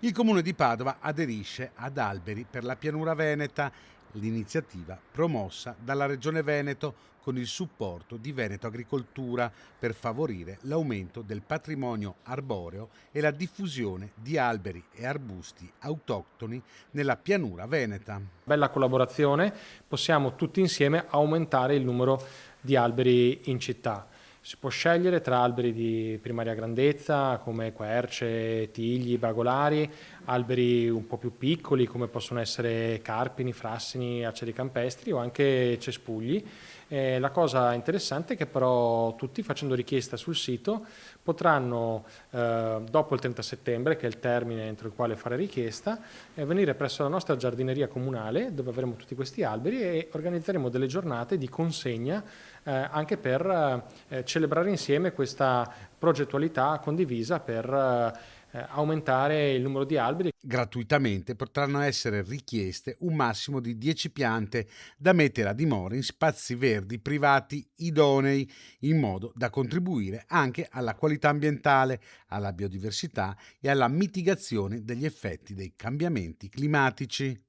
Il Comune di Padova aderisce ad Alberi per la pianura veneta, l'iniziativa promossa dalla Regione Veneto con il supporto di Veneto Agricoltura per favorire l'aumento del patrimonio arboreo e la diffusione di alberi e arbusti autoctoni nella pianura veneta. Bella collaborazione, possiamo tutti insieme aumentare il numero di alberi in città. Si può scegliere tra alberi di primaria grandezza come querce, tigli, bagolari, alberi un po' più piccoli come possono essere carpini, frassini, aceri campestri o anche cespugli. La cosa interessante è che però tutti, facendo richiesta sul sito, potranno dopo il 30 settembre, che è il termine entro il quale fare richiesta, venire presso la nostra giardineria comunale dove avremo tutti questi alberi e organizzeremo delle giornate di consegna anche per celebrare insieme questa progettualità condivisa per aumentare il numero di alberi. Gratuitamente potranno essere richieste un massimo di 10 piante da mettere a dimora in spazi verdi privati idonei, in modo da contribuire anche alla qualità ambientale, alla biodiversità e alla mitigazione degli effetti dei cambiamenti climatici.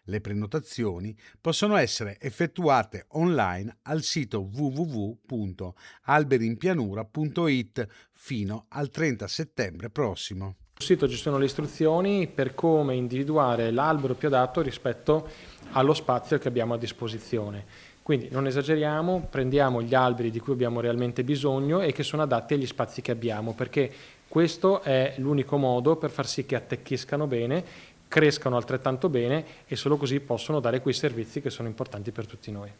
Le prenotazioni possono essere effettuate online al sito www.alberinpianura.it fino al 30 settembre prossimo. Sul sito ci sono le istruzioni per come individuare l'albero più adatto rispetto allo spazio che abbiamo a disposizione. Quindi non esageriamo, prendiamo gli alberi di cui abbiamo realmente bisogno e che sono adatti agli spazi che abbiamo, perché questo è l'unico modo per far sì che attecchiscano bene, crescano altrettanto bene e solo così possono dare quei servizi che sono importanti per tutti noi.